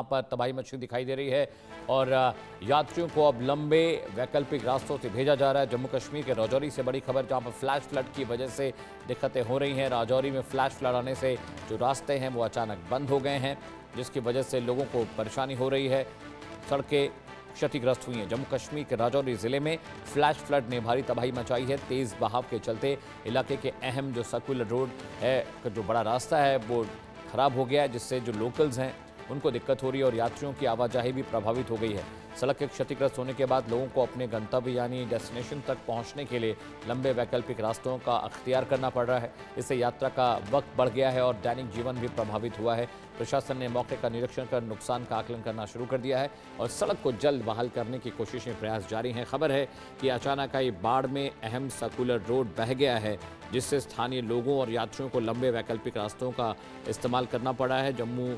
पर तबाही मची दिखाई दे रही है और यात्रियों को अब लंबे वैकल्पिक रास्तों से भेजा जा रहा है। जम्मू कश्मीर के राजौरी से बड़ी खबर, जहां पर फ्लैश फ्लड की वजह से दिक्कतें हो रही हैं। राजौरी में फ्लैश फ्लड आने से जो रास्ते हैं वो अचानक बंद हो गए हैं, जिसकी वजह से लोगों को परेशानी हो रही है। सड़कें क्षतिग्रस्त हुई हैं। जम्मू कश्मीर के राजौरी जिले में फ्लैश फ्लड ने भारी तबाही मचाई है। तेज़ बहाव के चलते इलाके के अहम जो सर्कुलर रोड है, जो बड़ा रास्ता है, वो खराब हो गया है, जिससे जो लोकल्स हैं उनको दिक्कत हो रही है और यात्रियों की आवाजाही भी प्रभावित हो गई है। सड़क के क्षतिग्रस्त होने के बाद लोगों को अपने गंतव्य यानी डेस्टिनेशन तक पहुंचने के लिए लंबे वैकल्पिक रास्तों का अख्तियार करना पड़ रहा है। इससे यात्रा का वक्त बढ़ गया है और दैनिक जीवन भी प्रभावित हुआ है। प्रशासन ने मौके का निरीक्षण कर नुकसान का आकलन करना शुरू कर दिया है और सड़क को जल्द बहाल करने की कोशिशें प्रयास जारी हैं। खबर है कि अचानक आई बाढ़ में अहम सर्कुलर रोड बह गया है, जिससे स्थानीय लोगों और यात्रियों को लंबे वैकल्पिक रास्तों का इस्तेमाल करना पड़ा है। जम्मू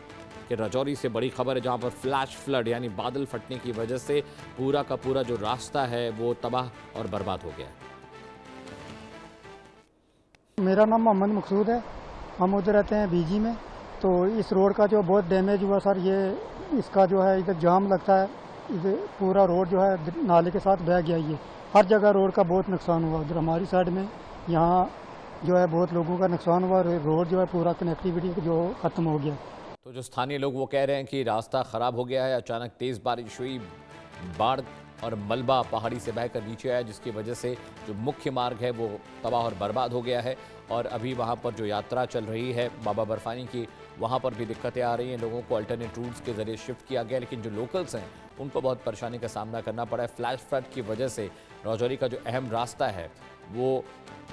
के राजौरी से बड़ी खबर है, जहां पर फ्लैश फ्लड यानी बादल फटने की वजह से पूरा का पूरा जो रास्ता है वो तबाह और बर्बाद हो गया है। मेरा नाम मोहम्मद मकसूद है। हम उधर रहते हैं बीजी में। तो इस रोड का जो बहुत डैमेज हुआ सर, ये इसका जो है इधर जाम लगता है। इधर पूरा रोड जो है नाले के साथ बह गया। ये हर जगह रोड का बहुत नुकसान हुआ। उधर हमारी साइड में यहाँ जो है बहुत लोगों का नुकसान हुआ। रोड जो है पूरा कनेक्टिविटी जो ख़त्म हो गया। तो जो स्थानीय लोग वो कह रहे हैं कि रास्ता ख़राब हो गया है। अचानक तेज़ बारिश हुई, बाढ़ और मलबा पहाड़ी से बहकर नीचे आया, जिसकी वजह से जो मुख्य मार्ग है वो तबाह और बर्बाद हो गया है। और अभी वहाँ पर जो यात्रा चल रही है बाबा बर्फानी की, वहाँ पर भी दिक्कतें आ रही हैं। लोगों को अल्टरनेट रूट्स के ज़रिए शिफ्ट किया गया, लेकिन जो लोकल्स हैं उनको बहुत परेशानी का सामना करना पड़ा है। फ्लैश फ्लड की वजह से राजौरी का जो अहम रास्ता है वो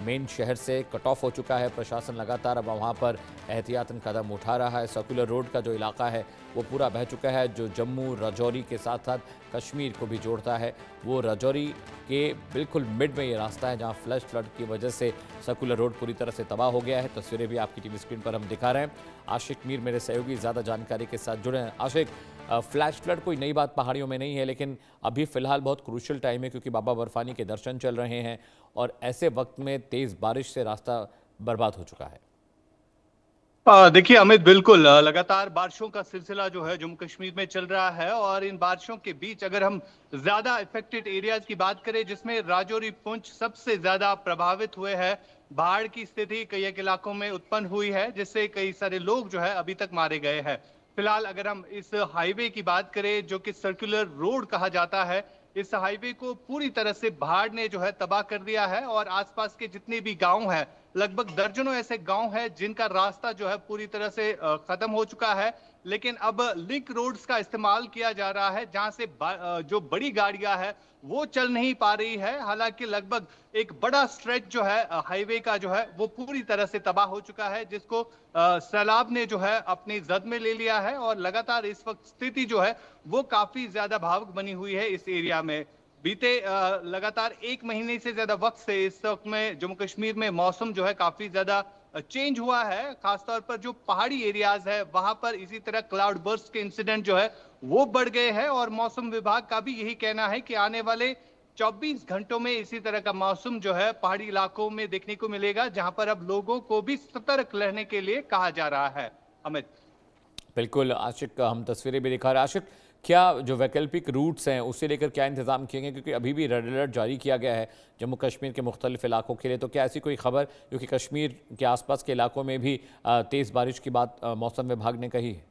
मेन शहर से कट ऑफ हो चुका है। प्रशासन लगातार अब वहाँ पर एहतियातन कदम उठा रहा है। सर्कुलर रोड का जो इलाका है वो पूरा बह चुका है, जो जम्मू राजौरी के साथ साथ कश्मीर को भी जोड़ता है। वो राजौरी के बिल्कुल मिड में ये रास्ता है, जहाँ फ्लैश फ्लड की वजह से सर्कुलर रोड पूरी तरह से तबाह हो गया है। तस्वीरें भी आपकी टीवी स्क्रीन पर हम दिखा रहे हैं। आशिक मीर मेरे सहयोगी ज़्यादा जानकारी के साथ जुड़े हैं। आशिक, फ्लैश फ्लड कोई नई बात पहाड़ियों में नहीं है, लेकिन अभी फ़िलहाल बहुत क्रूशल टाइम है, क्योंकि बाबा बर्फानी के दर्शन चल रहे हैं और ऐसे वक्त में तेज़ बारिश से रास्ता बर्बाद हो चुका है। देखिए अमित, बिल्कुल लगातार बारिशों का सिलसिला जो है जम्मू कश्मीर में चल रहा है और इन बारिशों के बीच अगर हम ज्यादा इफेक्टेड एरियाज की बात करें, जिसमें राजौरी पुंछ सबसे ज्यादा प्रभावित हुए हैं, बाढ़ की स्थिति कई एक इलाकों में उत्पन्न हुई है, जिससे कई सारे लोग जो है अभी तक मारे गए हैं। फिलहाल अगर हम इस हाईवे की बात करें, जो कि सर्कुलर रोड कहा जाता है, इस हाईवे को पूरी तरह से बाढ़ ने जो है तबाह कर दिया है और आसपास के जितने भी गांव हैं, लगभग दर्जनों ऐसे गांव हैं जिनका रास्ता जो है पूरी तरह से खत्म हो चुका है। लेकिन अब लिंक रोड्स का इस्तेमाल किया जा रहा है, जहां से जो बड़ी गाड़ियां हैं वो चल नहीं पा रही है। हालांकि लगभग एक बड़ा स्ट्रेच जो है हाईवे का जो है वो पूरी तरह से तबाह हो चुका है, जिसको सैलाब ने जो है अपनी जद में ले लिया है और लगातार इस वक्त स्थिति जो है वो काफी ज्यादा भावुक बनी हुई है इस एरिया में। बीते लगातार एक महीने से ज्यादा वक्त से इस वक्त में जम्मू कश्मीर में मौसम जो है काफी ज्यादा चेंज हुआ है। खासतौर पर जो पहाड़ी एरियाज है वहां पर इसी तरह क्लाउड बर्स्ट के इंसिडेंट जो है वो बढ़ गए हैं और मौसम विभाग का भी यही कहना है कि आने वाले 24 घंटों में इसी तरह का मौसम जो है पहाड़ी इलाकों में देखने को मिलेगा, जहां पर अब लोगों को भी सतर्क रहने के लिए कहा जा रहा है। अमित, बिल्कुल आशिक, हम तस्वीरें भी दिखा रहे हैं। आशिक, क्या जो वैकल्पिक रूट्स हैं उसे लेकर क्या इंतजाम किए गए, क्योंकि अभी भी रेड अलर्ट जारी किया गया है जम्मू कश्मीर के मुख्तलिफ इलाकों के लिए, तो क्या ऐसी कोई खबर क्योंकि कश्मीर के आसपास के इलाकों में भी तेज़ बारिश की बात मौसम विभाग ने कही है?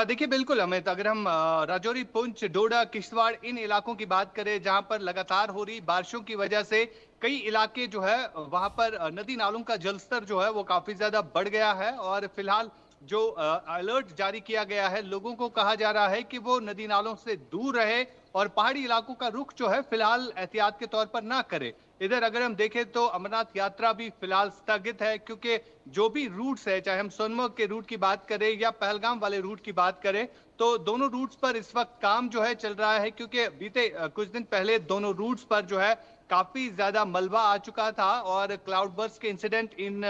देखिए बिल्कुल अमित, अगर हम राजौरी, पुंछ, डोडा, किश्तवाड़ इन इलाकों की बात करें, जहां पर लगातार हो रही बारिशों की वजह से कई इलाके जो है वहां पर नदी नालों का जलस्तर जो है वो काफी ज्यादा बढ़ गया है और फिलहाल जो अलर्ट जारी किया गया है, लोगों को कहा जा रहा है कि वो नदी नालों से दूर रहे और पहाड़ी इलाकों का रुख जो है फिलहाल एहतियात के तौर पर ना करे। इधर अगर हम देखें तो अमरनाथ यात्रा भी फिलहाल स्थगित है, क्योंकि जो भी रूट्स है, चाहे हम सोनमर्ग के रूट की बात करें या पहलगाम वाले रूट की बात करें, तो दोनों रूट्स पर इस वक्त काम जो है चल रहा है, क्योंकि बीते कुछ दिन पहले दोनों रूट्स पर जो है काफी ज्यादा मलबा आ चुका था और क्लाउड बर्स्ट के इंसिडेंट इन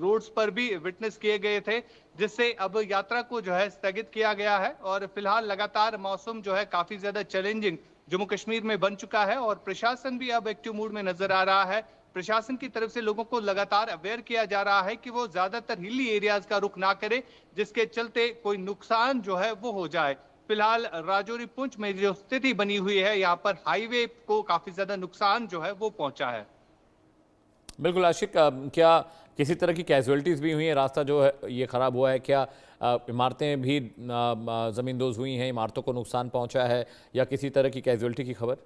रोड्स पर भी विटनेस किए गए थे, जिससे अब यात्रा को जो है स्थगित किया गया है और फिलहाल लगातार मौसम जो है काफी ज्यादा चैलेंजिंग जम्मू कश्मीर में बन चुका है और प्रशासन भी अब एक्टिव मूड में नजर आ रहा है। प्रशासन की तरफ से लोगों को लगातार अवेयर किया जा रहा है कि वो ज्यादातर हिली एरियाज का रुख ना करे, जिसके चलते कोई नुकसान जो है वो हो जाए। फिलहाल राजौरी पुंछ में जो स्थिति बनी हुई है, यहाँ पर हाईवे को काफी ज्यादा नुकसान जो है वो पहुंचा है। बिल्कुल आशिक, क्या किसी तरह की कैजुअलिटीज़ भी हुई हैं? रास्ता जो है ये ख़राब हुआ है, क्या इमारतें भी ज़मींदोज़ हुई हैं, इमारतों को नुकसान पहुंचा है, या किसी तरह की कैजुअलिटी की खबर?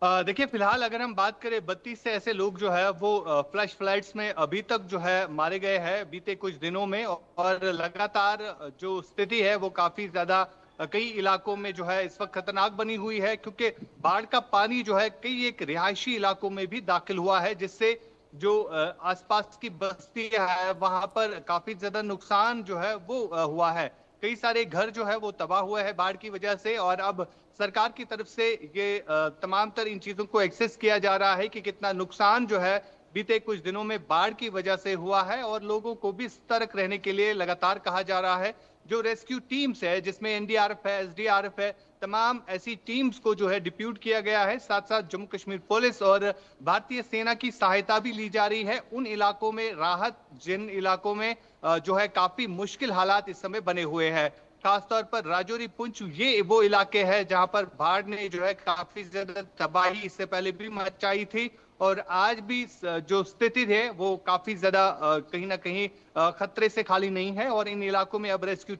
देखिए, फिलहाल अगर हम बात करें 32 से ऐसे लोग जो है वो फ्लैश फ्लड्स में अभी तक जो है मारे गए हैं बीते कुछ दिनों में, और लगातार जो स्थिति है वो काफी ज्यादा कई इलाकों में जो है इस वक्त खतरनाक बनी हुई है, क्योंकि बाढ़ का पानी जो है कई एक रिहायशी इलाकों में भी दाखिल हुआ है, जिससे जो आसपास की बस्तियां है वहां पर काफी ज्यादा नुकसान जो है वो हुआ है। कई सारे घर जो है वो तबाह हुए हैं बाढ़ की वजह से, और अब सरकार की तरफ से ये तमाम तर इन चीजों को एक्सेस किया जा रहा है कि कितना नुकसान जो है बीते कुछ दिनों में बाढ़ की वजह से हुआ है, और लोगों को भी सतर्क रहने के लिए लगातार कहा जा रहा है। जो रेस्क्यू टीम्स है, जिसमें एनडीआरएफ है, एसडीआरएफ है, तमाम ऐसी टीम्स को जो है डिप्यूट किया गया है। साथ साथ जम्मू कश्मीर पुलिस और भारतीय सेना की सहायता भी ली जा रही है उन इलाकों में राहत, जिन इलाकों में जो है काफी मुश्किल हालात इस समय बने हुए हैं। खासतौर पर राजौरी पुंछ ये वो इलाके हैं जहां पर बाढ़ ने जो है काफी ज्यादा तबाही इससे पहले भी मचाई थी, और आज भी जो स्थिति है वो काफी ज्यादा कहीं ना कहीं खतरे से खाली नहीं है, और इन इलाकों में अब रेस्क्यू